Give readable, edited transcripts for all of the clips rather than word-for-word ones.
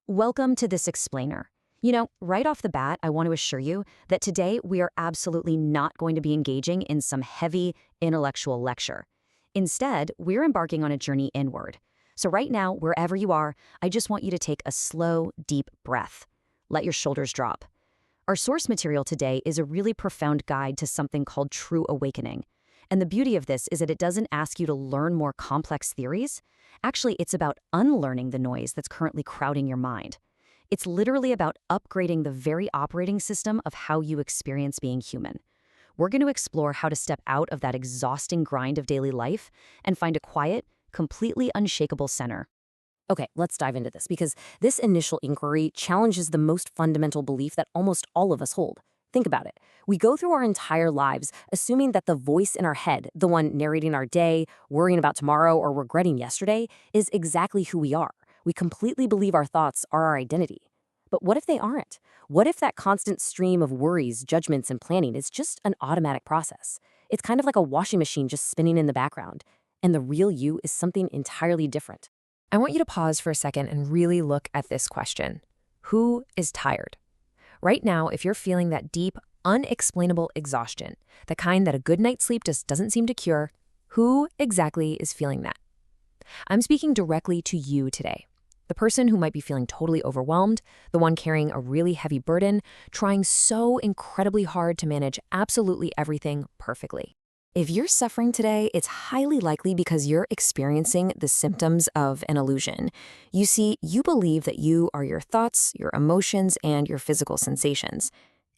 Welcome to this explainer. Right off the bat, I want to assure you that today we are absolutely not going to be engaging in some heavy intellectual lecture. Instead, we're embarking on a journey inward. So right now, wherever you are, I just want you to take a slow, deep breath. Let your shoulders drop. Our source material today is a really profound guide to something called true awakening. And the beauty of this is that it doesn't ask you to learn more complex theories. Actually, it's about unlearning the noise that's currently crowding your mind. It's literally about upgrading the very operating system of how you experience being human. We're going to explore how to step out of that exhausting grind of daily life and find a quiet, completely unshakable center. Okay, let's dive into this because this initial inquiry challenges the most fundamental belief that almost all of us hold. Think about it. We go through our entire lives assuming that the voice in our head, the one narrating our day, worrying about tomorrow, or regretting yesterday, is exactly who we are. We completely believe our thoughts are our identity. But what if they aren't? What if that constant stream of worries, judgments, and planning is just an automatic process? It's kind of like a washing machine just spinning in the background. And the real you is something entirely different. I want you to pause for a second and really look at this question. Who is tired? Right now, if you're feeling that deep, unexplainable exhaustion, the kind that a good night's sleep just doesn't seem to cure, who exactly is feeling that? I'm speaking directly to you today. The person who might be feeling totally overwhelmed, the one carrying a really heavy burden, trying so incredibly hard to manage absolutely everything perfectly. If you're suffering today, it's highly likely because you're experiencing the symptoms of an illusion. You see, you believe that you are your thoughts, your emotions, and your physical sensations.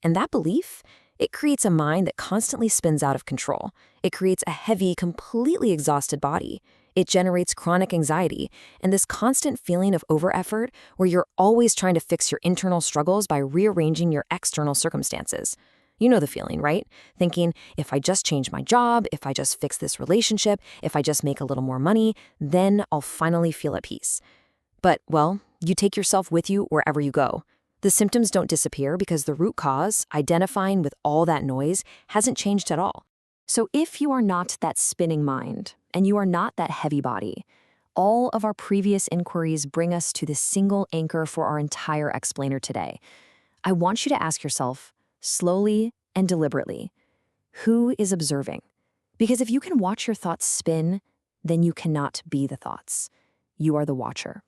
And that belief, it creates a mind that constantly spins out of control. It creates a heavy, completely exhausted body. It generates chronic anxiety and this constant feeling of overeffort where you're always trying to fix your internal struggles by rearranging your external circumstances. You know the feeling, right? Thinking, if I just change my job, if I just fix this relationship, if I just make a little more money, then I'll finally feel at peace. But, well, you take yourself with you wherever you go. The symptoms don't disappear because the root cause, identifying with all that noise, hasn't changed at all. So if you are not that spinning mind, and you are not that heavy body, all of our previous inquiries bring us to the single anchor for our entire explainer today. I want you to ask yourself, slowly and deliberately, who is observing? Because if you can watch your thoughts spin, then you cannot be the thoughts. You are the watcher.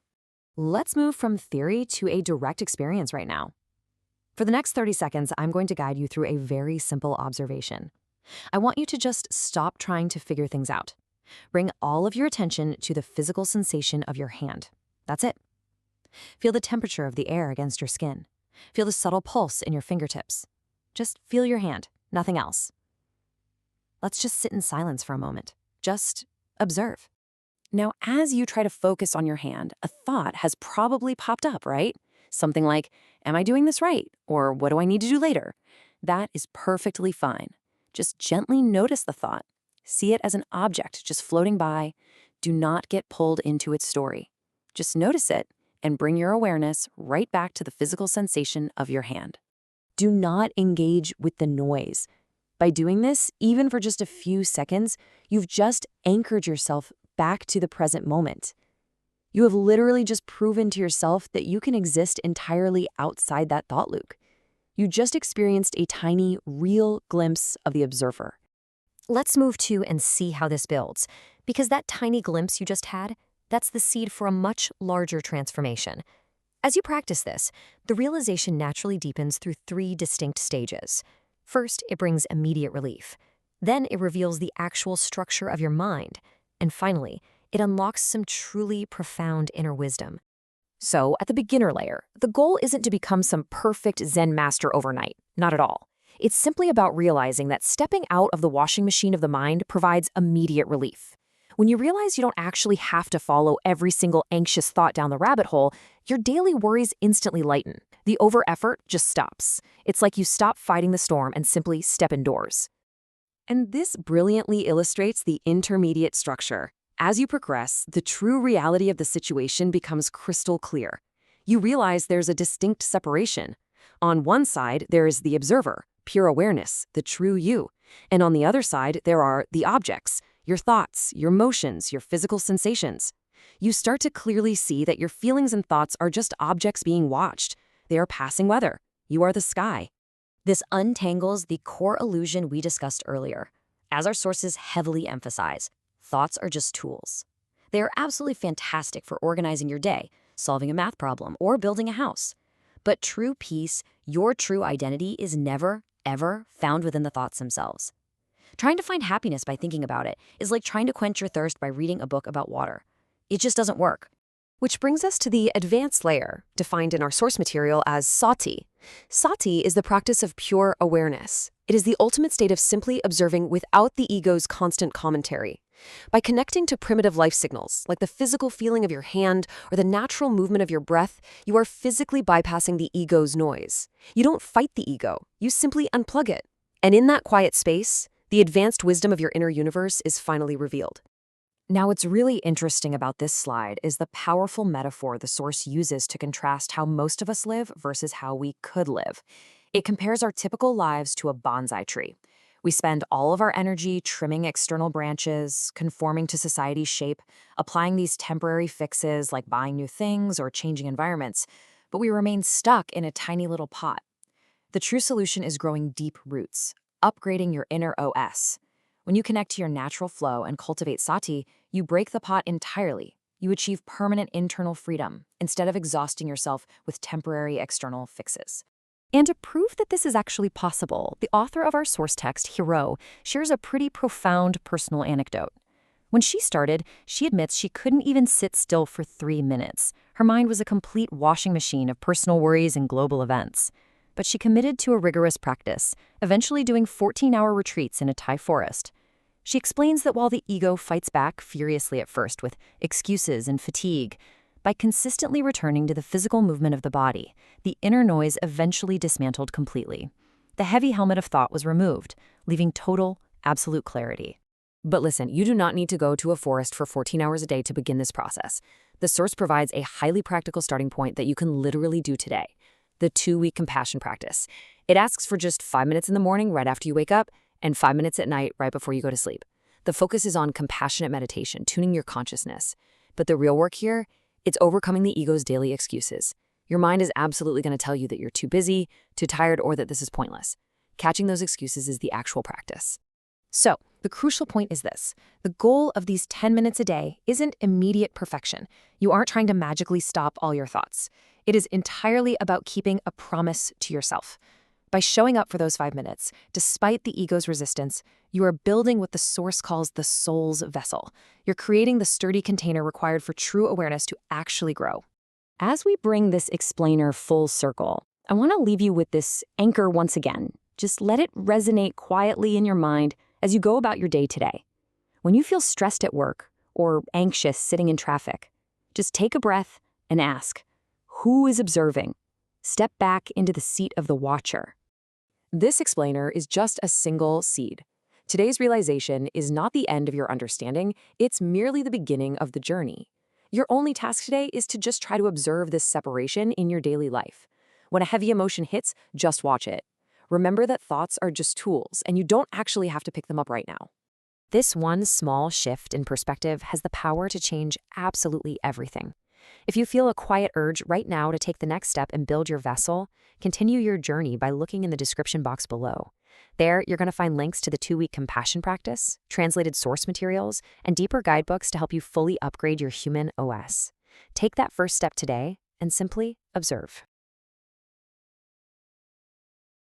Let's move from theory to a direct experience right now. For the next 30 seconds, I'm going to guide you through a very simple observation. I want you to just stop trying to figure things out. Bring all of your attention to the physical sensation of your hand. That's it. Feel the temperature of the air against your skin. Feel the subtle pulse in your fingertips. Just feel your hand, nothing else. Let's just sit in silence for a moment. Just observe. Now, as you try to focus on your hand, a thought has probably popped up, right? Something like, am I doing this right? Or what do I need to do later? That is perfectly fine. Just gently notice the thought. See it as an object just floating by. Do not get pulled into its story. Just notice it and bring your awareness right back to the physical sensation of your hand. Do not engage with the noise. By doing this, even for just a few seconds, you've just anchored yourself back to the present moment. You have literally just proven to yourself that you can exist entirely outside that thought loop. You just experienced a tiny, real glimpse of the observer. Let's move to and see how this builds, because that tiny glimpse you just had, that's the seed for a much larger transformation. As you practice this, the realization naturally deepens through 3 distinct stages. First, it brings immediate relief. Then it reveals the actual structure of your mind. And finally, it unlocks some truly profound inner wisdom. So, at the beginner layer, the goal isn't to become some perfect Zen master overnight. Not at all. It's simply about realizing that stepping out of the washing machine of the mind provides immediate relief. When you realize you don't actually have to follow every single anxious thought down the rabbit hole, your daily worries instantly lighten. The over-effort just stops. It's like you stop fighting the storm and simply step indoors. And this brilliantly illustrates the intermediate structure. As you progress, the true reality of the situation becomes crystal clear. You realize there's a distinct separation. On one side, there is the observer, pure awareness, the true you. And on the other side, there are the objects, your thoughts, your emotions, your physical sensations. You start to clearly see that your feelings and thoughts are just objects being watched. They are passing weather. You are the sky. This untangles the core illusion we discussed earlier. As our sources heavily emphasize, thoughts are just tools. They are absolutely fantastic for organizing your day, solving a math problem, or building a house. But true peace, your true identity, is never, ever found within the thoughts themselves. Trying to find happiness by thinking about it is like trying to quench your thirst by reading a book about water. It just doesn't work. Which brings us to the advanced layer, defined in our source material as Sati. Sati is the practice of pure awareness. It is the ultimate state of simply observing without the ego's constant commentary. By connecting to primitive life signals, like the physical feeling of your hand or the natural movement of your breath, you are physically bypassing the ego's noise. You don't fight the ego, you simply unplug it. And in that quiet space, the advanced wisdom of your inner universe is finally revealed. Now, what's really interesting about this slide is the powerful metaphor the source uses to contrast how most of us live versus how we could live. It compares our typical lives to a bonsai tree. We spend all of our energy trimming external branches, conforming to society's shape, applying these temporary fixes like buying new things or changing environments, but we remain stuck in a tiny little pot. The true solution is growing deep roots, upgrading your inner OS. When you connect to your natural flow and cultivate Sati, you break the pot entirely. You achieve permanent internal freedom instead of exhausting yourself with temporary external fixes. And to prove that this is actually possible, the author of our source text, Hiro, shares a pretty profound personal anecdote. When she started, she admits she couldn't even sit still for 3 minutes. Her mind was a complete washing machine of personal worries and global events. But she committed to a rigorous practice, eventually doing 14-hour retreats in a Thai forest. She explains that while the ego fights back furiously at first with excuses and fatigue, by consistently returning to the physical movement of the body, the inner noise eventually dismantled completely. The heavy helmet of thought was removed, leaving total, absolute clarity. But listen, you do not need to go to a forest for 14 hours a day to begin this process. The source provides a highly practical starting point that you can literally do today. The 2-week compassion practice. It asks for just 5 minutes in the morning right after you wake up and 5 minutes at night right before you go to sleep. The focus is on compassionate meditation, tuning your consciousness. But the real work here, it's overcoming the ego's daily excuses. Your mind is absolutely going to tell you that you're too busy, too tired, or that this is pointless. Catching those excuses is the actual practice. So, the crucial point is this. The goal of these 10 minutes a day isn't immediate perfection. You aren't trying to magically stop all your thoughts. It is entirely about keeping a promise to yourself. By showing up for those 5 minutes, despite the ego's resistance, you are building what the source calls the soul's vessel. You're creating the sturdy container required for true awareness to actually grow. As we bring this explainer full circle, I want to leave you with this anchor once again. Just let it resonate quietly in your mind as you go about your day today. When you feel stressed at work or anxious sitting in traffic, just take a breath and ask, who is observing? Step back into the seat of the watcher. This explainer is just a single seed. Today's realization is not the end of your understanding, it's merely the beginning of the journey. Your only task today is to just try to observe this separation in your daily life. When a heavy emotion hits, just watch it. Remember that thoughts are just tools, and you don't actually have to pick them up right now. This one small shift in perspective has the power to change absolutely everything. If you feel a quiet urge right now to take the next step and build your vessel, continue your journey by looking in the description box below. There, you're going to find links to the 2-week compassion practice, translated source materials, and deeper guidebooks to help you fully upgrade your human OS. Take that first step today and simply observe.